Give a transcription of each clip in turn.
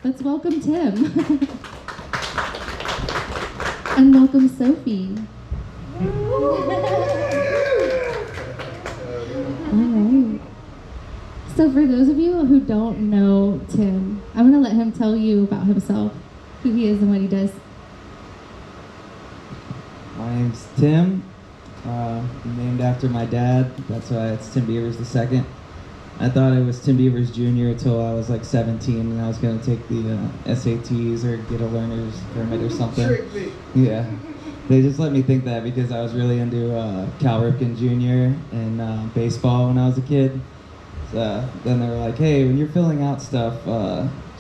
Let's welcome Tim. And welcome Sophie. All right. So for those of you who don't know Tim, I'm going to let him tell you about himself, who he is and what he does. My name's Tim. Named after my dad. That's why it's Tim Beavers II. I thought it was Tim Beavers Jr. until I was like 17 and I was going to take the SATs or get a learner's permit or something. Yeah. They just let me think that because I was really into Cal Ripken Jr. and baseball when I was a kid. So then they were like, hey, when you're filling out stuff,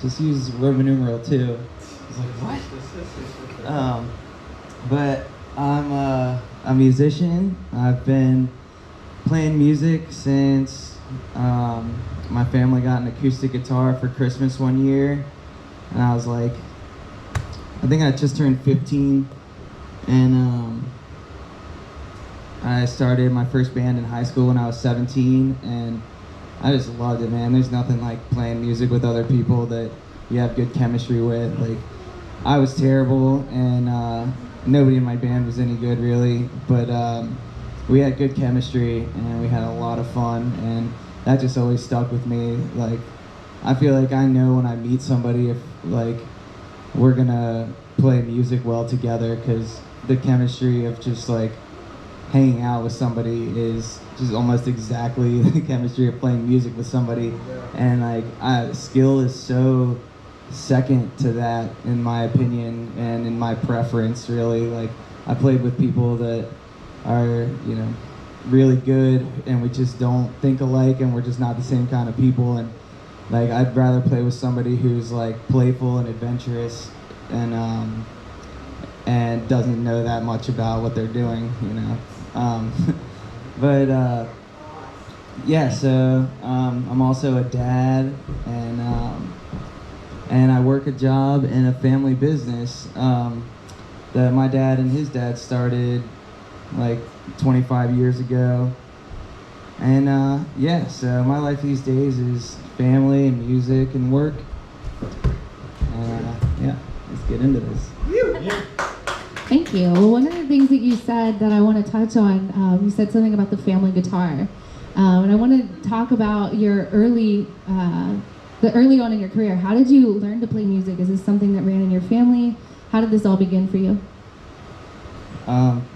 just use Roman numeral 2. I was like, what? But I'm a musician. I've been playing music since my family got an acoustic guitar for Christmas one year. And I was like, I think I just turned 15. And I started my first band in high school when I was 17. And I just loved it, man. There's nothing like playing music with other people that you have good chemistry with. Like, I was terrible, and nobody in my band was any good, really. But we had good chemistry, and we had a lot of fun, and that just always stuck with me. Like, I feel like I know when I meet somebody if, like, we're gonna play music well together, because the chemistry of just, like, hanging out with somebody is just almost exactly the chemistry of playing music with somebody. And like skill is so second to that, in my opinion and in my preference, really. Like, I played with people that are, you know, really good, and we just don't think alike, and we're just not the same kind of people. And like, I'd rather play with somebody who's like playful and adventurous and doesn't know that much about what they're doing, you know. But yeah, so I'm also a dad, and I work a job in a family business that my dad and his dad started like 25 years ago. And yeah, so my life these days is family and music and work. And yeah, let's get into this. Thank you. Well, one of the things that you said that I want to touch on, you said something about the family guitar. And I want to talk about your early on in your career. How did you learn to play music? Is this something that ran in your family? How did this all begin for you?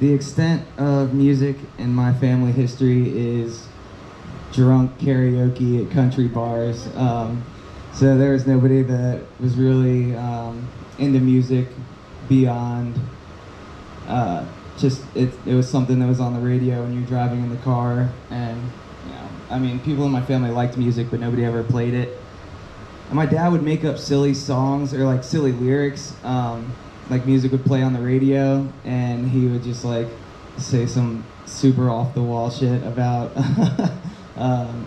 The extent of music in my family history is drunk karaoke at country bars. So there was nobody that was really into music beyond just it was something that was on the radio when you're driving in the car. And you know, I mean, people in my family liked music, but nobody ever played it. And my dad would make up silly songs or like silly lyrics. Like, music would play on the radio, and he would just like say some super off the wall shit about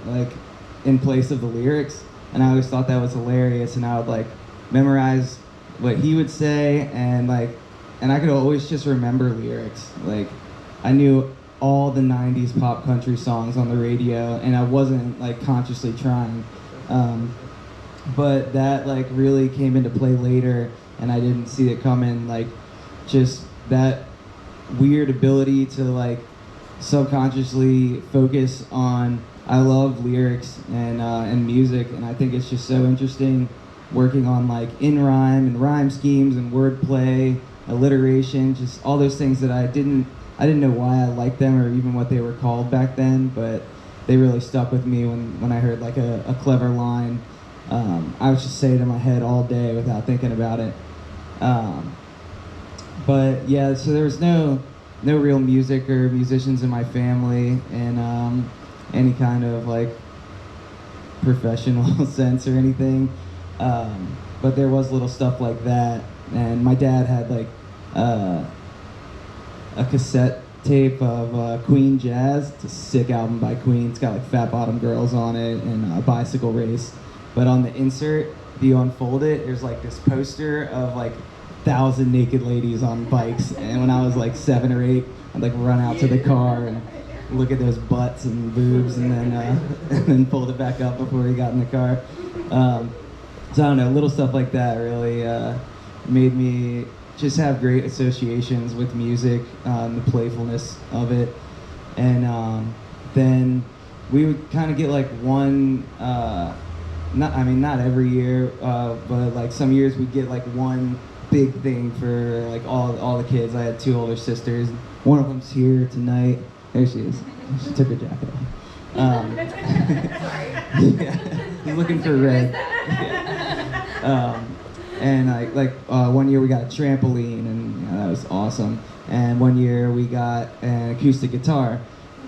like in place of the lyrics. And I always thought that was hilarious, and I would like memorize what he would say, and I could always just remember lyrics. Like, I knew all the 90s pop country songs on the radio, and I wasn't like consciously trying. But that like really came into play later, and I didn't see it coming. Like, just that weird ability to like subconsciously focus on, I love lyrics and music, and I think it's just so interesting working on like in rhyme and rhyme schemes and wordplay, alliteration, just all those things that I didn't know why I liked them or even what they were called back then, but they really stuck with me when I heard like a clever line. I would just say it in my head all day without thinking about it. But yeah, so there was no real music or musicians in my family in any kind of like professional sense or anything. But there was little stuff like that, and my dad had like a cassette tape of Queen Jazz. It's a sick album by Queen. It's got like Fat Bottom Girls on it and a bicycle race. But on the insert, if you unfold it, there's like this poster of like 1,000 naked ladies on bikes. And when I was like 7 or 8, I'd like run out to the car and look at those butts and boobs, and then fold it back up before he got in the car. So I don't know, little stuff like that really made me just have great associations with music, the playfulness of it. And then we would kind of get like one, not every year, but like some years we'd get like one big thing for like all the kids. I had 2 older sisters. One of them's here tonight. There she is. She took her jacket off. Yeah, he's looking for red. Yeah. And one year we got a trampoline, and that was awesome. And one year we got an acoustic guitar.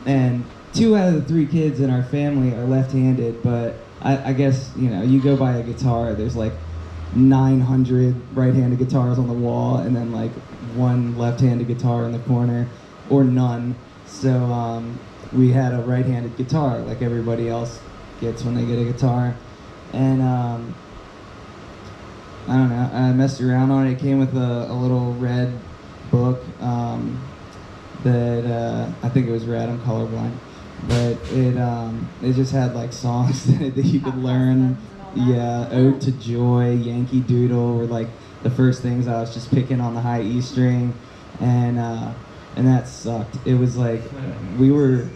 And 2 out of the 3 kids in our family are left-handed, but I guess, you go buy a guitar, there's like 900 right-handed guitars on the wall, and then like 1 left-handed guitar in the corner, or none. So we had a right-handed guitar, like everybody else gets when they get a guitar. And I don't know, I messed around on it. It came with a little red book that I think it was red, I'm colorblind. But it just had like songs in it that you could learn. Yeah, Ode to Joy, Yankee Doodle were like the first things I was just picking on the high E string, and that sucked. It was like we were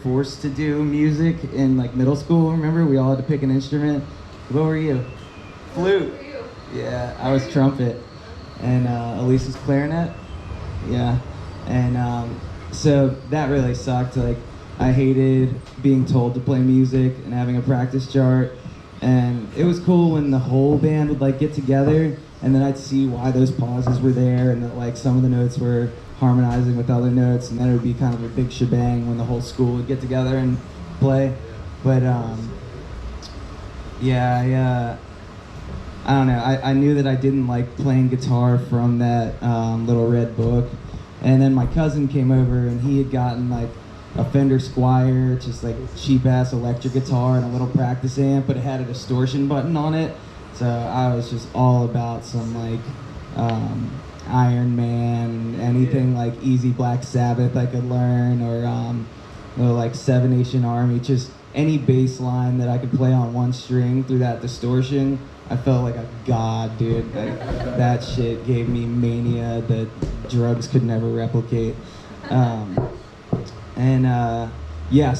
forced to do music in like middle school. Remember, we all had to pick an instrument. What were you? Flute. Yeah, I was trumpet, and Elise was clarinet. Yeah, and so that really sucked. Like, I hated being told to play music and having a practice chart. And it was cool when the whole band would like get together, and then I'd see why those pauses were there, and that like some of the notes were harmonizing with other notes, and then it would be kind of a big shebang when the whole school would get together and play. But I don't know. I knew that I didn't like playing guitar from that little red book, and then my cousin came over, and he had gotten like a Fender Squier, just like cheap ass electric guitar, and a little practice amp, but it had a distortion button on it. So I was just all about some like Iron Man, anything like Easy Black Sabbath I could learn, or like Seven Nation Army, just any bass line that I could play on one string through that distortion. I felt like a god, dude. Like, that shit gave me mania that drugs could never replicate.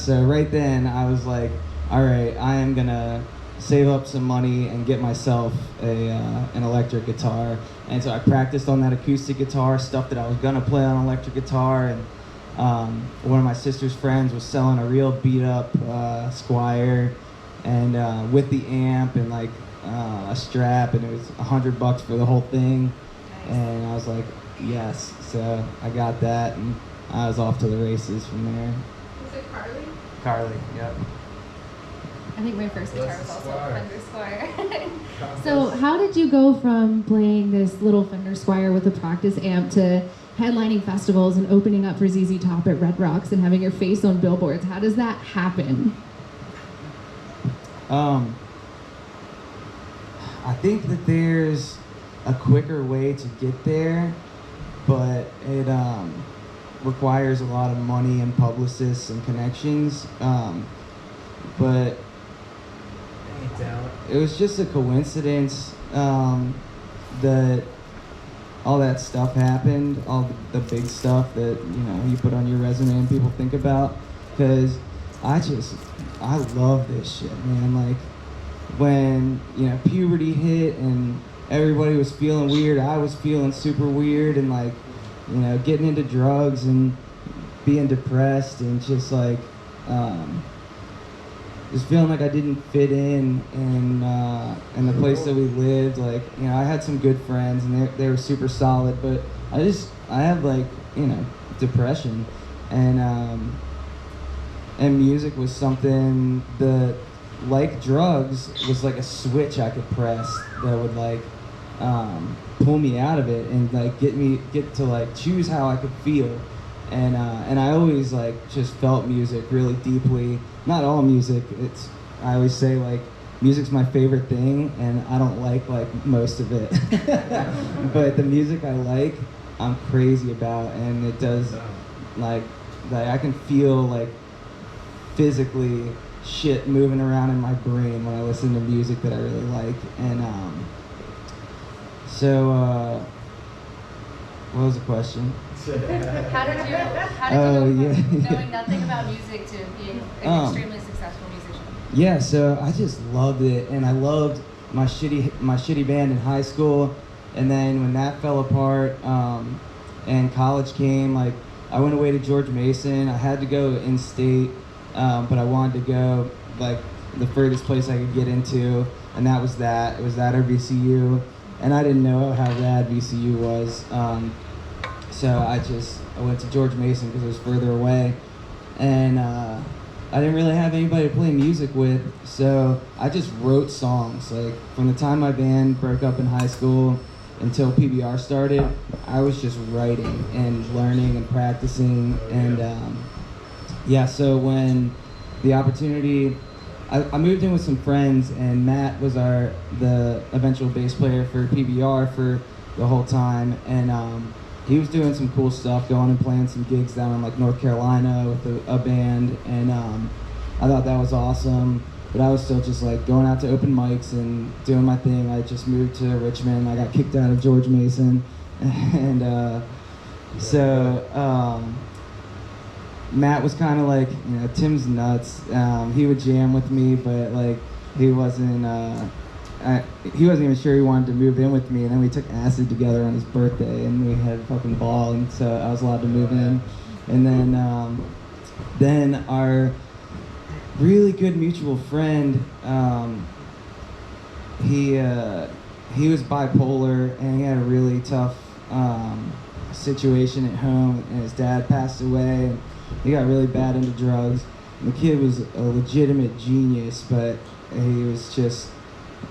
So right then I was like, all right, I am gonna save up some money and get myself an electric guitar. And so I practiced on that acoustic guitar, stuff that I was gonna play on electric guitar. And one of my sister's friends was selling a real beat up Squier, and with the amp and like a strap, and it was $100 for the whole thing. And I was like, yes. So I got that, and I was off to the races from there. Was it Carly? Carly, yep. I think my first guitar was also a Fender Squier. So how did you go from playing this little Fender Squier with a practice amp to headlining festivals and opening up for ZZ Top at Red Rocks and having your face on billboards? How does that happen? I think that there's a quicker way to get there, but it requires a lot of money and publicists and connections. But it was just a coincidence that all that stuff happened, all the big stuff that you put on your resume and people think about. Because I love this shit, man. Like, when puberty hit and everybody was feeling weird, I was feeling super weird, and like getting into drugs and being depressed, and just like just feeling like I didn't fit in the place that we lived. Like, I had some good friends and they were super solid, but I have like depression, and music was something that, like drugs, was like a switch I could press that would like pull me out of it and like get to like choose how I could feel. And I always like just felt music really deeply. Not all music. I always say like music's my favorite thing, and I don't like most of it. But the music I like, I'm crazy about, and it does like I can feel like physically shit moving around in my brain when I listen to music that I really like. And what was the question? How did you go from yeah. knowing nothing about music to being an extremely successful musician? Yeah, so I just loved it, and I loved my shitty band in high school, and then when that fell apart, and college came, like I went away to George Mason. I had to go in state, but I wanted to go like the furthest place I could get into, and it was that or VCU, and I didn't know how rad VCU was, so I went to George Mason because it was further away, and I didn't really have anybody to play music with, so I just wrote songs. Like from the time my band broke up in high school until PBR started, I was just writing and learning and practicing. And so when the opportunity, I moved in with some friends, and Matt was the eventual bass player for PBR for the whole time, and he was doing some cool stuff, going and playing some gigs down in like North Carolina with a band, and I thought that was awesome. But I was still just like going out to open mics and doing my thing. I just moved to Richmond. I got kicked out of George Mason, and Matt was kind of like, Tim's nuts. He would jam with me, but like he wasn't even sure he wanted to move in with me, and then we took acid together on his birthday, and we had a fucking ball, and so I was allowed to move in. And then our really good mutual friend, he was bipolar, and he had a really tough situation at home, and his dad passed away, and he got really bad into drugs. And the kid was a legitimate genius, but he was just,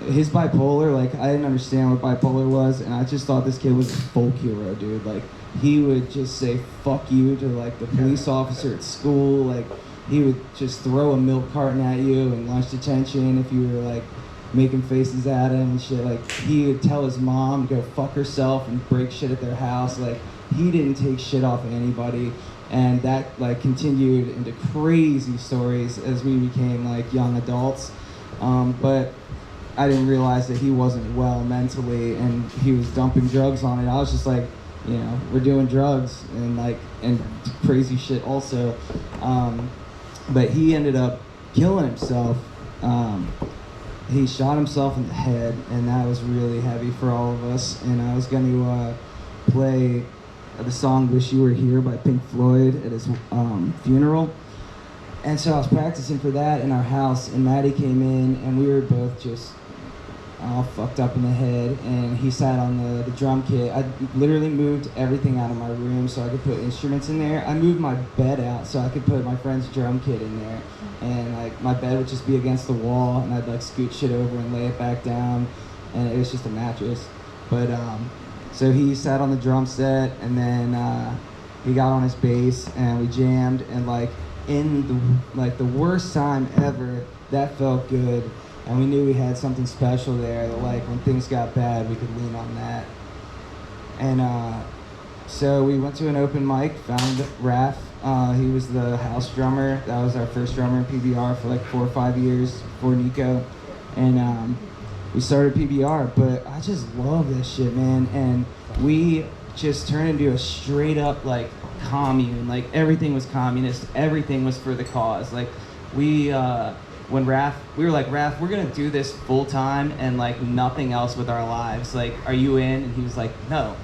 his bipolar, like, I didn't understand what bipolar was, and I just thought this kid was a folk hero, dude. Like, he would just say fuck you to like the police officer at school. Like, he would just throw a milk carton at you in lunch detention if you were like making faces at him and shit. Like, he would tell his mom to go fuck herself and break shit at their house. Like, he didn't take shit off of anybody, and that like continued into crazy stories as we became like young adults. But I didn't realize that he wasn't well mentally, and he was dumping drugs on it. I was just like, we're doing drugs and crazy shit also. But he ended up killing himself. He shot himself in the head, and that was really heavy for all of us. And I was going to play the song "Wish You Were Here" by Pink Floyd at his funeral. And so I was practicing for that in our house, and Maddie came in, and we were both just all fucked up in the head, and he sat on the drum kit. I literally moved everything out of my room so I could put instruments in there. I moved my bed out so I could put my friend's drum kit in there, and like my bed would just be against the wall, and I'd like scoot shit over and lay it back down, and it was just a mattress. But so he sat on the drum set, and then he got on his bass, and we jammed, and like in the worst time ever, that felt good. And we knew we had something special there that, like, when things got bad, we could lean on that. And so we went to an open mic, found Raph. He was the house drummer. That was our first drummer in PBR for like 4 or 5 years before Nico. And we started PBR, but I just love this shit, man. And we just turned into a straight up, like, commune. Like, everything was communist. Everything was for the cause. Like, we were like, Raph, we're gonna do this full time and like nothing else with our lives. Like, are you in? And he was like, no.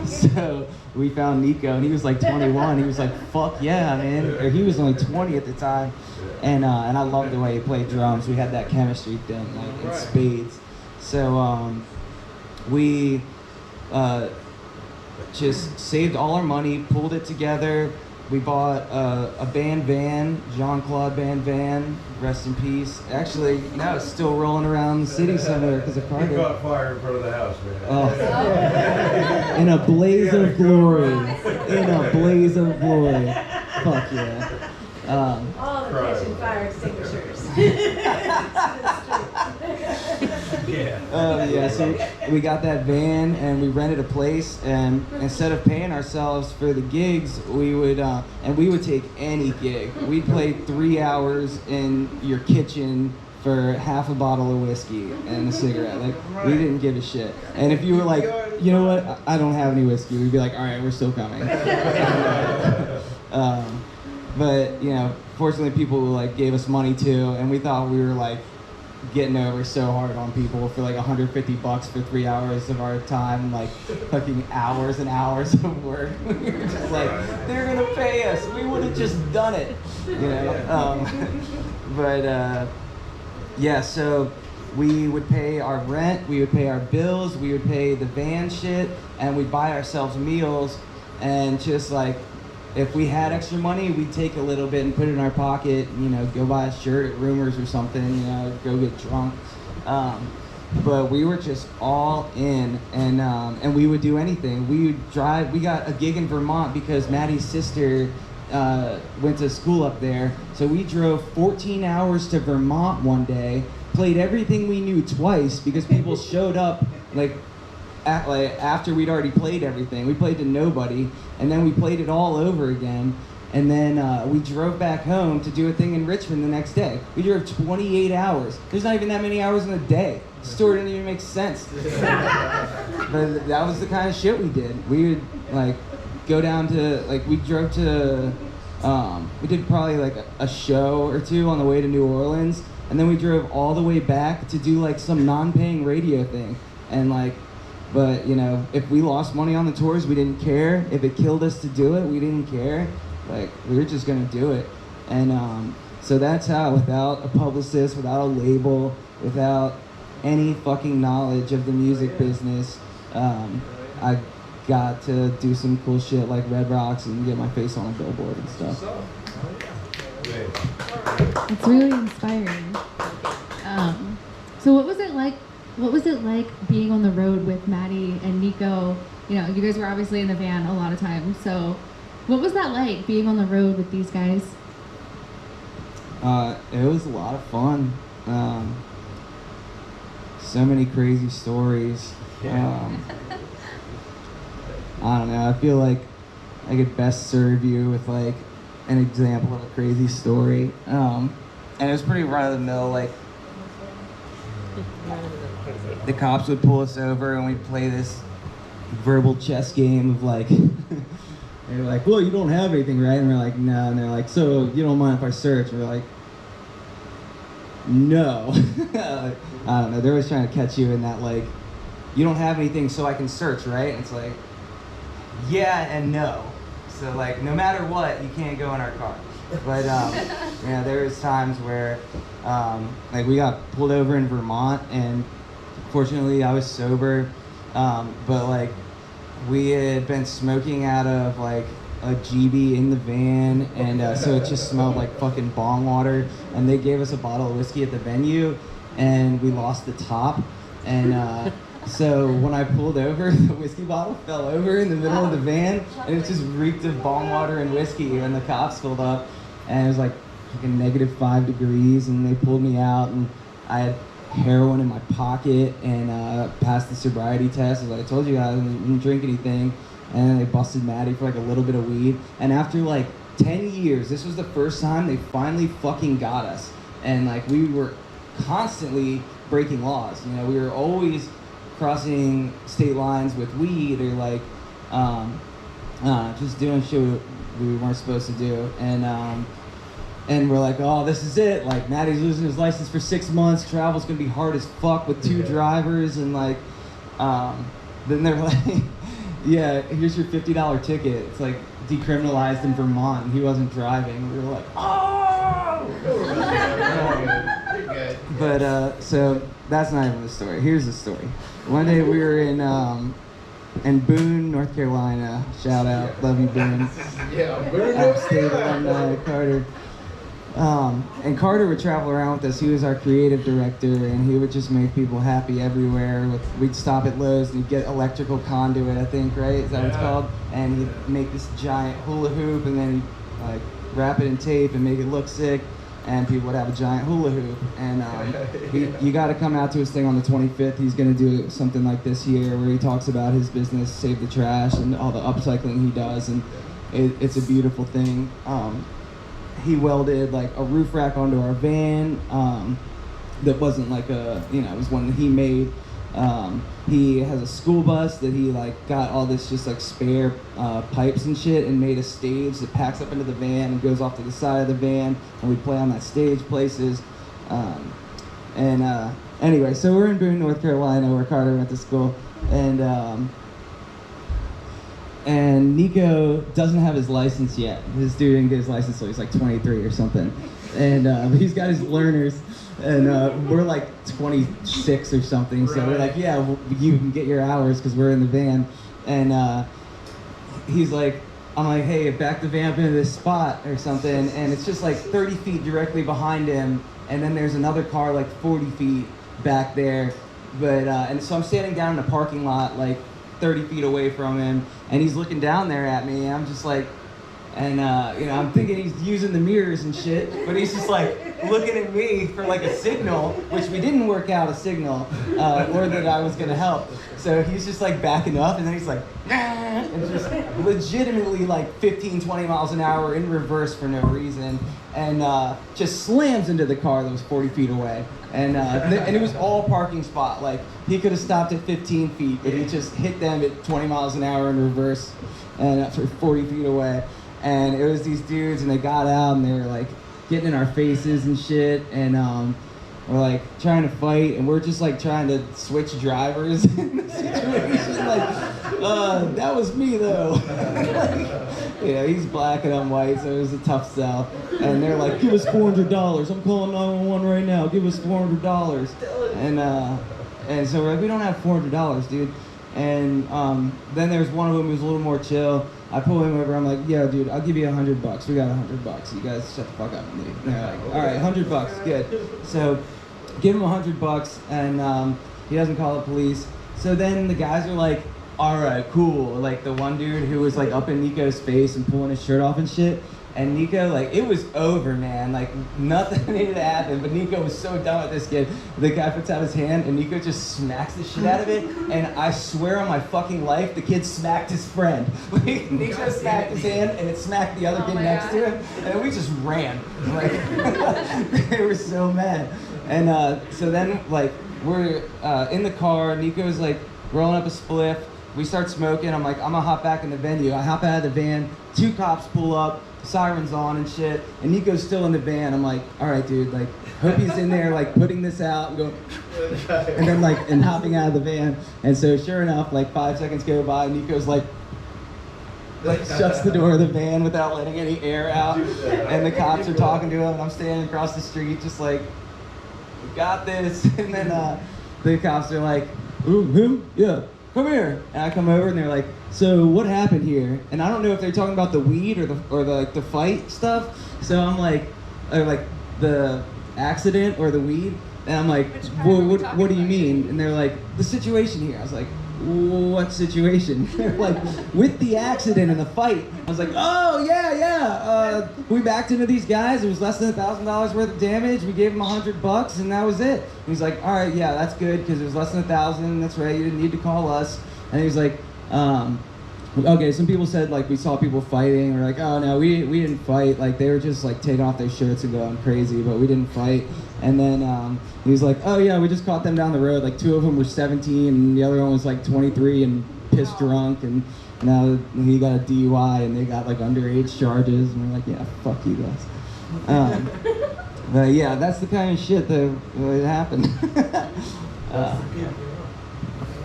So we found Nico, and he was like 21. He was like, fuck yeah, man. Or he was only 20 at the time. And I loved the way he played drums. We had that chemistry thing, like in spades. So we just saved all our money, pulled it together. We bought a band van, Jean-Claude band van, rest in peace. Actually, now it's still rolling around the city somewhere because of Carter. He caught fire in front of the house, man. Oh. In a blaze of glory. In a blaze of glory. Fuck yeah. All the kitchen fire extinguishers. Yeah, so we got that van and we rented a place, and instead of paying ourselves for the gigs, we would take any gig. We'd play 3 hours in your kitchen for half a bottle of whiskey and a cigarette. Like, we didn't give a shit. And if you were like, you know what, I don't have any whiskey, we'd be like, all right, we're still coming. But, you know, fortunately people like gave us money too, and we thought we were like getting over so hard on people for like $150 for 3 hours of our time, like fucking hours and hours of work. We were just like, they're gonna pay us. We would have just done it, you know. Yeah, so we would pay our rent, we would pay our bills, we would pay the van shit, and we'd buy ourselves meals, and just like, if we had extra money, we'd take a little bit and put it in our pocket, you know, go buy a shirt at Rumors or something, you know, go get drunk. But we were just all in, and we would do anything. We would drive, we got a gig in Vermont because Maddie's sister went to school up there. So we drove 14 hours to Vermont one day, played everything we knew twice because people showed up after we'd already played everything. We played to nobody, and then we played it all over again. And then we drove back home to do a thing in Richmond the next day. We drove 28 hours. There's not even that many hours in a day. The story didn't even make sense. But that was the kind of shit we did. We would like go down to, like, we drove to, we did probably like a show or two on the way to New Orleans, and then we drove all the way back to do like some non-paying radio thing. And like, but you know, if we lost money on the tours, we didn't care. If it killed us to do it, we didn't care. Like, we were just gonna do it. And so that's how, without a publicist, without a label, without any fucking knowledge of the music business, I got to do some cool shit like Red Rocks and get my face on a billboard and stuff. It's really inspiring. So what was it like? What was it like being on the road with Maddie and Nico? You know, you guys were obviously in the van a lot of times. So what was that like, being on the road with these guys? It was a lot of fun. So many crazy stories. I don't know, I feel like I could best serve you with like an example of a crazy story. And it was pretty run-of-the-mill, like the cops would pull us over and we'd play this verbal chess game of like, they're like, well, you don't have anything, right? And we're like, no. And they're like, so you don't mind if I search? And we're like, no. I don't know, they're always trying to catch you in that like, you don't have anything so I can search, right? And it's like, yeah and no. So like, no matter what, you can't go in our car. But yeah, there was times where like we got pulled over in Vermont, and fortunately I was sober, but like we had been smoking out of like a GB in the van, and so it just smelled like fucking bong water, and they gave us a bottle of whiskey at the venue, and we lost the top, and so when I pulled over, the whiskey bottle fell over in the middle of the van, and it just reeked of bong water and whiskey, and the cops pulled up, and it was like fucking -5 degrees, and they pulled me out, and I had heroin in my pocket, and passed the sobriety test. I was like, I told you guys I didn't drink anything. And then they busted Maddie for like a little bit of weed. And after like 10 years, this was the first time they finally fucking got us. And like, we were constantly breaking laws. You know, we were always crossing state lines with weed, or like just doing shit we weren't supposed to do. And we're like, oh, this is it. Like, Maddie's losing his license for 6 months. Travel's gonna be hard as fuck with 2 drivers. And like, then they're like, yeah, here's your $50 ticket. It's like decriminalized in Vermont, and he wasn't driving. We were like, oh! But so that's not even the story. Here's the story. One day we were in Boone, North Carolina. Shout out, love you, Boone. Yeah, Boone. State alumni, Carter. And Carter would travel around with us. He was our creative director, and he would just make people happy everywhere. We'd stop at Lowe's and he'd get electrical conduit, I think, right? Is that what it's called? And he'd make this giant hula hoop, and then he'd like wrap it in tape and make it look sick. and people would have a giant hula hoop. And you got to come out to his thing on the 25th. He's going to do something like this here where he talks about his business, Save the Trash, and all the upcycling he does, and it's a beautiful thing. He welded like a roof rack onto our van that wasn't like it was one that he made. He has a school bus that he like got all this just like spare pipes and shit and made a stage that packs up into the van and goes off to the side of the van, and we play on that stage places. Anyway, so we're in Boone, North Carolina, where Carter went to school, and Nico doesn't have his license yet. This dude didn't get his license until he's like 23 or something, and he's got his learners. And we're like 26 or something, so we're like, yeah, you can get your hours because we're in the van. And he's like, I'm like, hey, back the van up into this spot or something, and it's just like 30 feet directly behind him, and then there's another car like 40 feet back there. But and so I'm standing down in the parking lot like 30 feet away from him, and he's looking down there at me, and I'm just like, and I'm thinking he's using the mirrors and shit, but he's just like looking at me for like a signal, which we didn't work out a signal, or that I was gonna help. So he's just like backing up, and then he's like, and just legitimately like 15, 20 miles an hour in reverse for no reason, and just slams into the car that was 40 feet away. And it was all parking spot. Like he could have stopped at 15 feet, but he just hit them at 20 miles an hour in reverse, and for 40 feet away. And it was these dudes, and they got out, and they were like getting in our faces and shit, and we're like trying to fight, and we're just like trying to switch drivers in the situation. Like, that was me though. Like, he's black and I'm white, so it was a tough sell. And they're like, give us $400. I'm calling 911 right now. Give us $400. And so we're like, we don't have $400, dude. And then there's one of them who's a little more chill. I pull him over. I'm like, yo, dude, I'll give you $100. We got $100. You guys shut the fuck up and leave. And they're like, all right, $100, good. So give him $100, and he doesn't call the police. So then the guys are like, all right, cool. Like the one dude who was like up in Nico's face and pulling his shirt off and shit. And Nico, like, it was over, man. Like, nothing needed to happen. But Nico was so done with this kid. The guy puts out his hand, and Nico just smacks the shit out of it. And I swear on my fucking life, the kid smacked his friend. Like, Nico smacked his hand, and it smacked the other kid next to him. And we just ran. Like, they were so mad. And so then, like, we're in the car. Nico's, like, rolling up a spliff. We start smoking. I'm like, I'm gonna hop back in the venue. I hop out of the van. 2 cops pull up. Sirens on and shit, and Nico's still in the van. I'm like, all right, dude, like, hope he's in there, like, putting this out and going, and then, like, and hopping out of the van. And so, sure enough, like, 5 seconds go by, Nico's like shuts the door of the van without letting any air out, and the cops are talking to him, and I'm standing across the street, just like, we got this. And then the cops are like, ooh, him? Yeah. Come here. And I come over, and they're like, so what happened here? And I don't know if they're talking about the weed or the fight stuff. So I'm like, or like the accident or the weed. And I'm like, well, what do you mean? And they're like, the situation here. I was like, what situation? They're like, with the accident and the fight. I was like, oh, yeah. We backed into these guys. It was less than $1,000 worth of damage. We gave them $100, and that was it. And he's like, all right, yeah, that's good, because it was less than $1,000. That's right. You didn't need to call us. And he was like, okay, some people said, like, we saw people fighting. We're like, oh, no, we didn't fight. Like, they were just, like, taking off their shirts and going crazy, but we didn't fight. And then he was like, oh, yeah, we just caught them down the road. Like, 2 of them were 17, and the other one was, like, 23 and pissed drunk. And now he got a DUI, and they got, like, underage charges. And we're like, yeah, fuck you guys. But, yeah, that's the kind of shit that happened.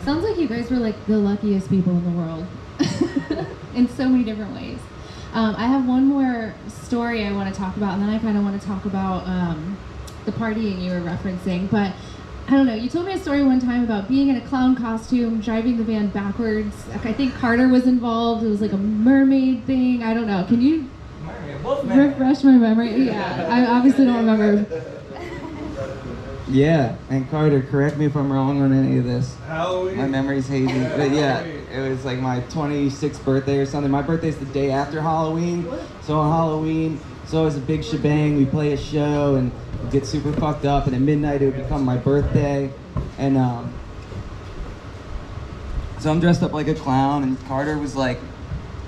Sounds like you guys were like the luckiest people in the world in so many different ways. I have one more story I want to talk about, and then I kind of want to talk about the partying you were referencing. But I don't know, you told me a story one time about being in a clown costume, driving the van backwards. I think Carter was involved. It was like a mermaid thing. I don't know. Can you refresh my memory? Yeah, I obviously don't remember. Yeah, and Carter, correct me if I'm wrong on any of this. Halloween. My memory's hazy. But yeah, it was like my 26th birthday or something. My birthday's the day after Halloween. So on Halloween, It's always a big shebang. We play a show and we get super fucked up, and at midnight it would become my birthday. And so I'm dressed up like a clown, and Carter was like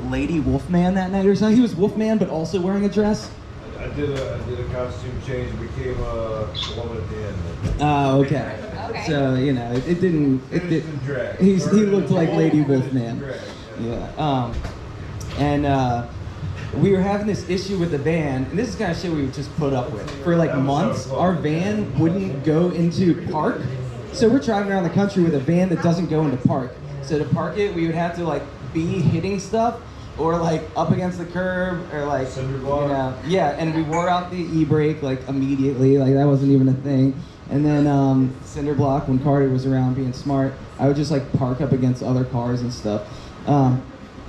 Lady Wolfman that night or something. He was Wolfman, but also wearing a dress. I did a costume change and became a woman at the end. Oh, okay. Okay. So, you know, it didn't... Finished in drag. He Started looked as like a Lady wolf, finished in Wolfman. drag, Yeah. And we were having this issue with the van, and this is kind of shit we would just put up with. For like months, our van wouldn't go into park. So we're driving around the country with a van that doesn't go into park. So to park it, we would have to like be hitting stuff or like up against the curb or like, Cinder block. you know, yeah, and we wore out the e-brake like immediately, like that wasn't even a thing. And then cinder block, when Carter was around being smart, I would just like park up against other cars and stuff.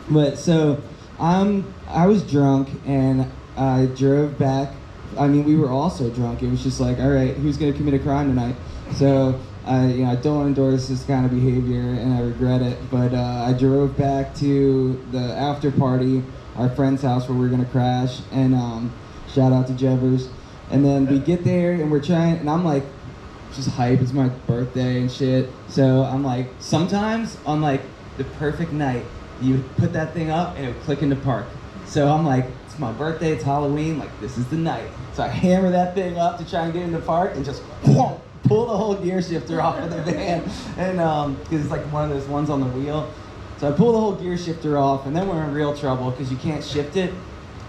But so I was drunk and I drove back. I mean, we were also drunk. It was just like, all right, who's gonna commit a crime tonight? So I don't endorse this kind of behavior, and I regret it. But I drove back to the after party, our friend's house where we were gonna crash, and shout out to Beavers. And then we get there and we're trying, and I'm like, just hype. It's my birthday and shit. So I'm like, sometimes on like the perfect night, you put that thing up and it would click into park. So I'm like, it's my birthday, it's Halloween, like this is the night. So I hammer that thing up to try and get into park and just whoa, pull the whole gear shifter off of the van. And because it's like one of those ones on the wheel. So I pull the whole gear shifter off, and then we're in real trouble because you can't shift it.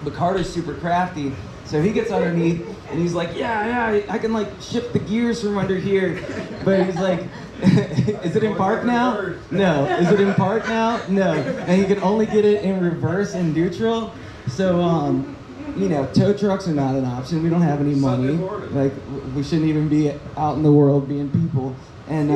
But Carter's super crafty. So he gets underneath and he's like, yeah, I can like shift the gears from under here. But he's like, is it in park now? No. Is it in park now? No. And you can only get it in reverse and neutral. So, you know, tow trucks are not an option. We don't have any money. Like, we shouldn't even be out in the world being people. And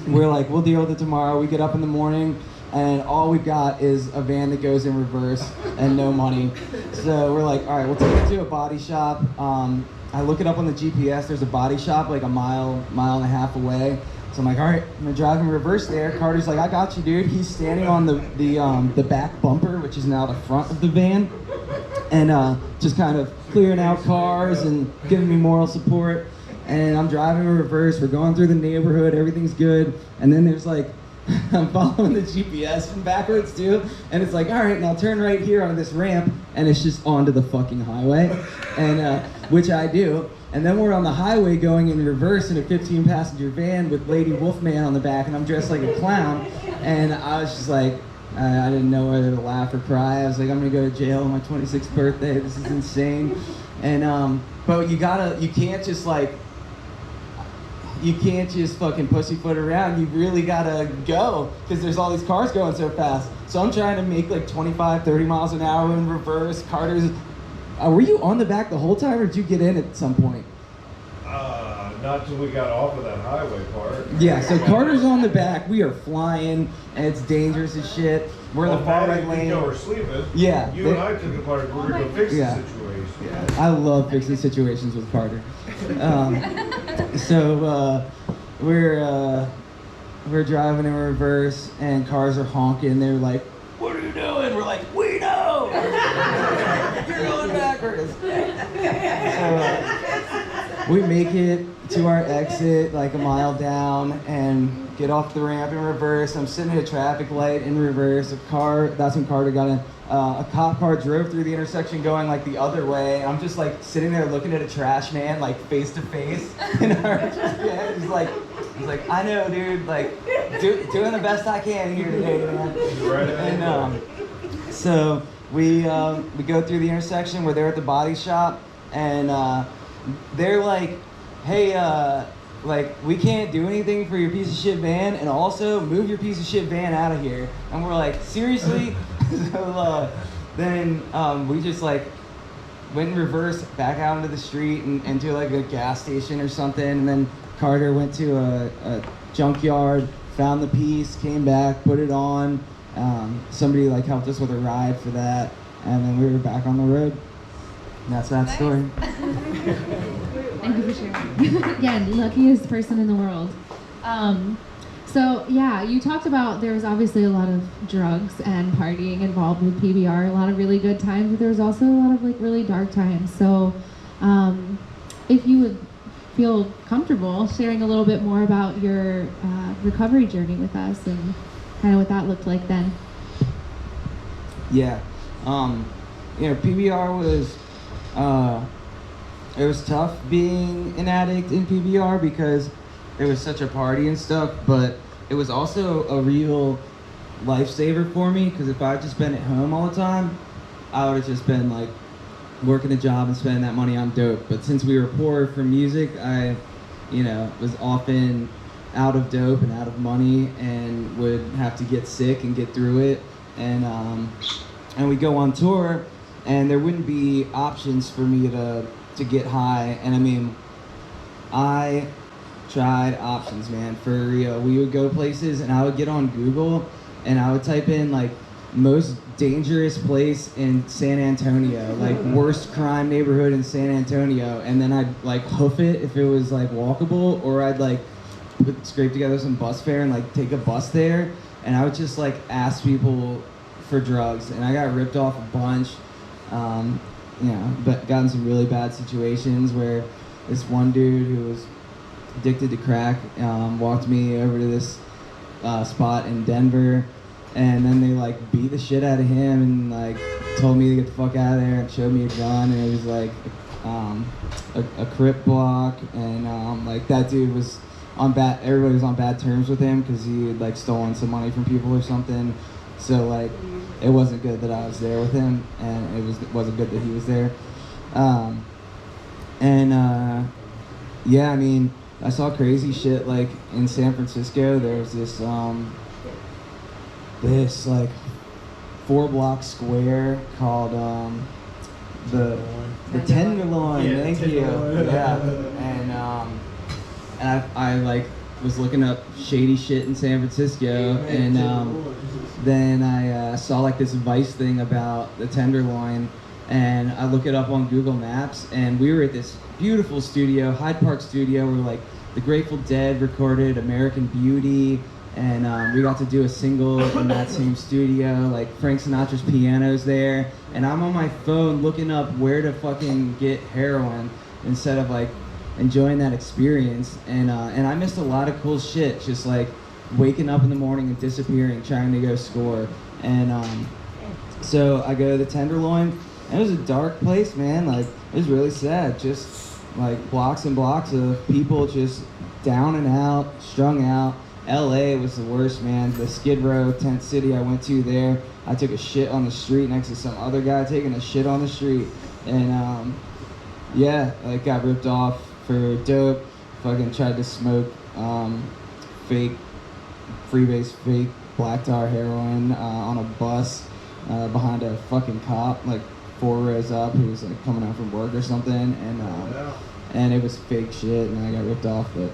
we're like, we'll deal with it tomorrow. We get up in the morning, and all we've got is a van that goes in reverse and no money. So we're like, all right, we'll take it to a body shop. I look it up on the GPS. There's a body shop like a mile and a half away. So I'm like, all right, I'm gonna drive in reverse there. Carter's like, I got you, dude. He's standing on the back bumper, which is now the front of the van, and just kind of clearing out cars and giving me moral support. And I'm driving in reverse. We're going through the neighborhood. Everything's good. And then there's like, I'm following the GPS from backwards too, and it's like, all right, now turn right here onto this ramp, and it's just onto the fucking highway, and which I do. And then we're on the highway going in reverse in a 15-passenger van with Lady Wolfman on the back, and I'm dressed like a clown. And I was just like, I didn't know whether to laugh or cry. I was like, I'm gonna go to jail on my 26th birthday. This is insane. And but you can't just fucking pussyfoot around. You really gotta go, because there's all these cars going so fast. So I'm trying to make like 25, 30 miles an hour in reverse. Carter's, were you on the back the whole time, or did you get in at some point? Not till we got off of that highway part. Yeah, so Carter's on the back. We are flying, and it's dangerous as shit. We're in the far right lane. We're sleeping. Yeah. You and I took it apart. We're gonna go fix the situation. Yeah. I love fixing situations with Carter. So we're driving in reverse, and cars are honking. They're like, "What are you doing?" We're like, "We know." You're going backwards. We make it to our exit like a mile down and get off the ramp in reverse. I'm sitting at a traffic light in reverse. That's when Carter got in. A cop car drove through the intersection going like the other way. I'm just like sitting there looking at a trash man like face to face. And he's like, I know, dude, like doing the best I can here today, man. Right. And so we go through the intersection. We're there at the body shop, and they're like, hey, like, we can't do anything for your piece of shit van, and also move your piece of shit van out of here. And we're like, seriously? So then we just like went in reverse back out into the street and into like a gas station or something. And then Carter went to a junkyard, found the piece, came back, put it on. Somebody like helped us with a ride for that, and then we were back on the road. And that's that story. Thank you for sharing. Yeah, luckiest person in the world. So yeah, you talked about there was obviously a lot of drugs and partying involved with PBR, a lot of really good times, but there was also a lot of like really dark times. So if you would feel comfortable sharing a little bit more about your recovery journey with us and kind of what that looked like then. Yeah. PBR was, it was tough being an addict in PBR because it was such a party and stuff, but it was also a real lifesaver for me because if I had just been at home all the time, I would have just been like working a job and spending that money on dope. But since we were poor from music, I, was often out of dope and out of money and would have to get sick and get through it. And we'd go on tour and there wouldn't be options for me to get high. And I mean, I tried options, man, for real. We would go places and I would get on Google and I would type in like most dangerous place in San Antonio, like worst crime neighborhood in San Antonio, and then I'd like hoof it if it was like walkable, or I'd like scrape together some bus fare and like take a bus there, and I would just like ask people for drugs, and I got ripped off a bunch, but got in some really bad situations where this one dude who was addicted to crack walked me over to this spot in Denver, and then they like beat the shit out of him and like told me to get the fuck out of there and showed me a gun, and it was like a Crip block, and like that dude was everybody was on bad terms with him because he had like stolen some money from people or something, so like it wasn't good that I was there with him, and it wasn't good that he was there. Yeah, I mean, I saw crazy shit like in San Francisco. There was this like 4-block square called the Tenderloin. Yeah, Thank you. Yeah, and I like was looking up shady shit in San Francisco, and then I saw like this Vice thing about the Tenderloin, and I look it up on Google Maps, and we were at this beautiful studio, Hyde Park studio, where like the Grateful Dead recorded American Beauty, and we got to do a single in that same studio. Like Frank Sinatra's piano's there, and I'm on my phone looking up where to fucking get heroin instead of like enjoying that experience. And I missed a lot of cool shit, just like waking up in the morning and disappearing, trying to go score. And so I go to the Tenderloin. It was a dark place, man. Like, it was really sad. Just like blocks and blocks of people just down and out, strung out. LA was the worst, man. The Skid Row tent city I went to there, I took a shit on the street next to some other guy taking a shit on the street. And yeah, like got ripped off for dope. Fucking tried to smoke fake freebase, fake black tar heroin on a bus behind a fucking cop, like 4 rows up, who was like coming out from work or something, and it was fake shit, and I got ripped off. But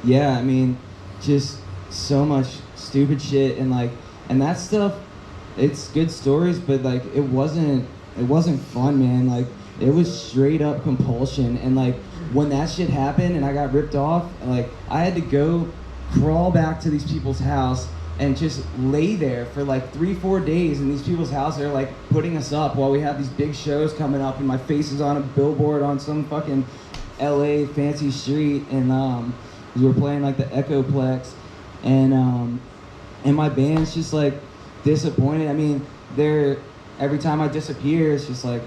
yeah, I mean, just so much stupid shit, and that stuff, it's good stories, but like it wasn't fun, man. Like it was straight up compulsion, and like when that shit happened and I got ripped off, like I had to go crawl back to these people's house and just lay there for like 3-4 days in these people's house. They're like putting us up while we have these big shows coming up, and my face is on a billboard on some fucking LA fancy street, and we were playing like the Echoplex, and my band's just like disappointed. I mean, every time I disappear, it's just like,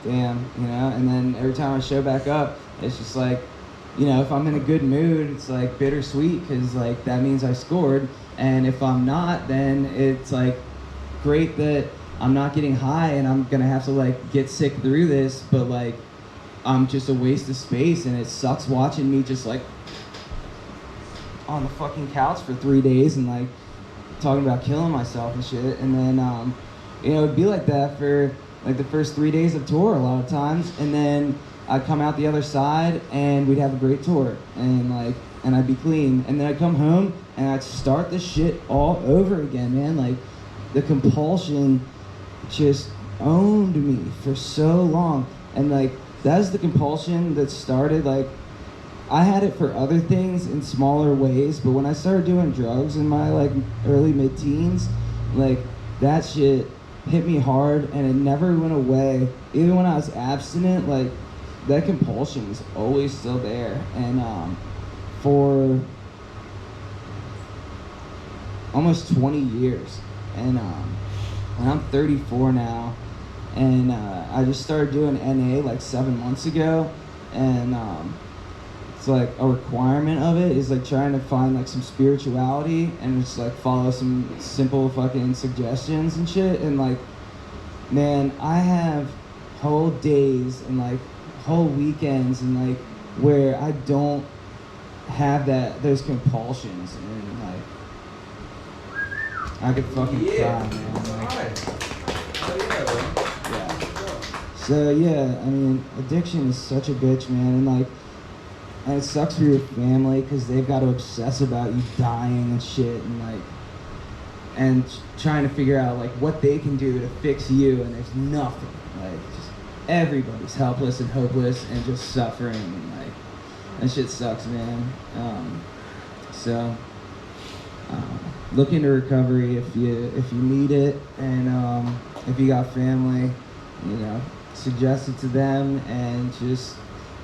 damn, and then every time I show back up, it's just like, if I'm in a good mood, it's like bittersweet, because like that means I scored. And if I'm not, then it's like great that I'm not getting high and I'm gonna have to like get sick through this, but like I'm just a waste of space, and it sucks watching me just like on the fucking couch for 3 days and like talking about killing myself and shit. And then it'd be like that for like the first 3 days of tour a lot of times, and then I'd come out the other side and we'd have a great tour, and I'd be clean, and then I'd come home and I'd start the shit all over again, man. Like the compulsion just owned me for so long, and like that's the compulsion that started like I had it for other things in smaller ways, but when I started doing drugs in my like early mid-teens, like that shit hit me hard and it never went away. Even when I was abstinent, like that compulsion was always still there. And for almost 20 years, and I'm 34 now, and I just started doing NA like 7 months ago, and it's like a requirement of it is like trying to find like some spirituality and just like follow some simple fucking suggestions and shit. And like, man, I have whole days and like whole weekends and like where I don't have those compulsions, and like I could fucking cry, man. Like, yeah. So yeah, I mean, addiction is such a bitch, man, and it sucks for your family because they've got to obsess about you dying and shit, and trying to figure out like what they can do to fix you, and there's nothing. Like, just everybody's helpless and hopeless and just suffering, and like that shit sucks, man. So look into recovery if you need it, and if you got family, you know, suggest it to them, and just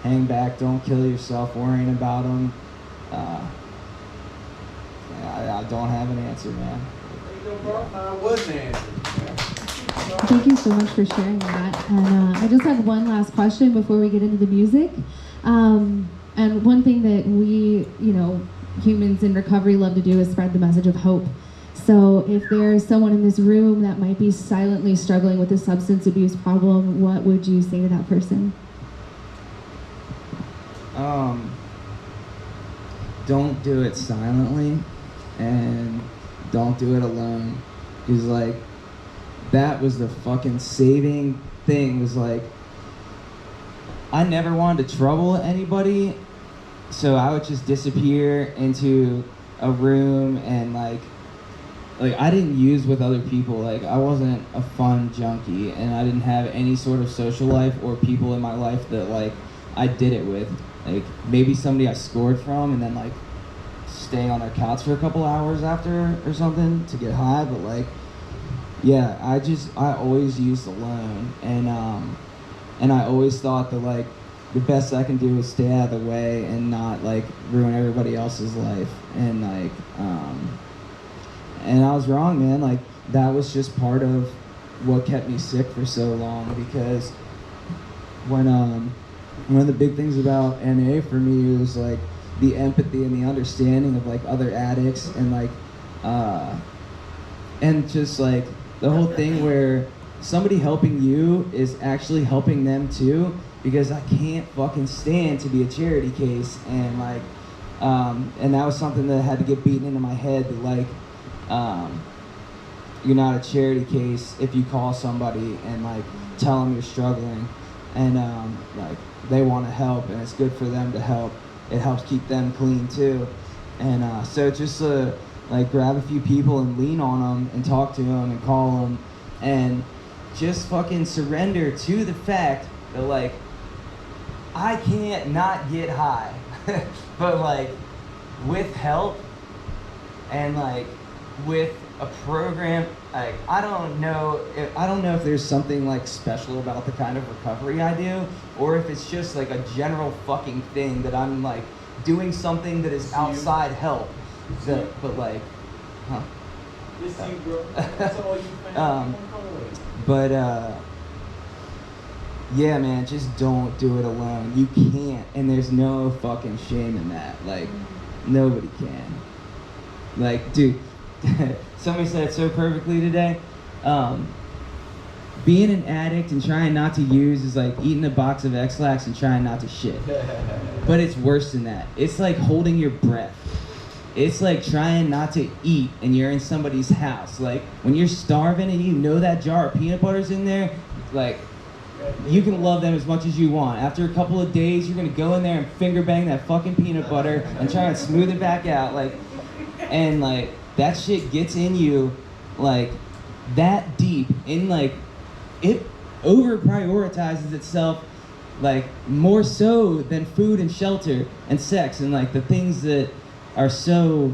hang back. Don't kill yourself worrying about them. I don't have an answer, man. Thank you so much for sharing that. And I just have one last question before we get into the music. And one thing that we, you know, humans in recovery love to do is spread the message of hope. So if there's someone in this room that might be silently struggling with a substance abuse problem, what would you say to that person? Don't do it silently, and don't do it alone. Because like, that was the fucking saving thing, was like, I never wanted to trouble anybody, so I would just disappear into a room, and like I didn't use with other people. Like, I wasn't a fun junkie, and I didn't have any sort of social life or people in my life that like I did it with. Like, maybe somebody I scored from, and then like staying on their couch for a couple hours after or something to get high. But like, yeah, I always used alone, and I always thought that like the best I can do is stay out of the way and not like ruin everybody else's life. And like, and I was wrong, man. Like, that was just part of what kept me sick for so long, because when one of the big things about NA for me was like the empathy and the understanding of like other addicts, and like and just like the whole thing where somebody helping you is actually helping them too, because I can't fucking stand to be a charity case. And like and that was something that had to get beaten into my head, that like you're not a charity case if you call somebody and like tell them you're struggling, and like they want to help, and it's good for them to help. It helps keep them clean too. And so just like grab a few people and lean on them and talk to them and call them, and just fucking surrender to the fact that like I can't not get high, but like with help and like with a program, like I don't know if there's something like special about the kind of recovery I do, or if it's just like a general fucking thing that I'm like doing something that is outside help. But like, huh? It's you, bro. That's all you found. But yeah, man, just don't do it alone. You can't, and there's no fucking shame in that. Like, nobody can. Like, dude, somebody said it so perfectly today. Being an addict and trying not to use is like eating a box of X-Lax and trying not to shit. But it's worse than that. It's like holding your breath. It's like trying not to eat and you're in somebody's house. Like, when you're starving and you know that jar of peanut butter's in there, like, you can love them as much as you want. After a couple of days, you're gonna go in there and finger bang that fucking peanut butter and try and smooth it back out. Like, and like, that shit gets in you like that deep, in like, it over prioritizes itself like more so than food and shelter and sex and like the things that are so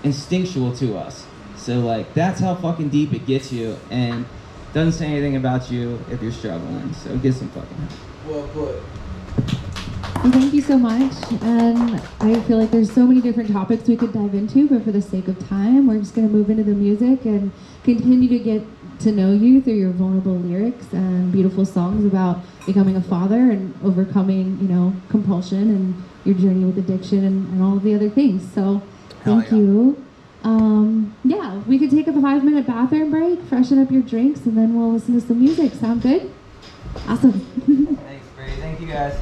instinctual to us. So like that's how fucking deep it gets you, and doesn't say anything about you if you're struggling. So get some fucking help. Well put. Well, thank you so much. And I feel like there's so many different topics we could dive into, but for the sake of time, we're just going to move into the music and continue to get to know you through your vulnerable lyrics and beautiful songs about becoming a father and overcoming, compulsion and your journey with addiction and all of the other things. So thank you. Yeah, we could take a 5-minute bathroom break, freshen up your drinks, and then we'll listen to some music. Sound good? Awesome. Thanks, Brady. Thank you guys.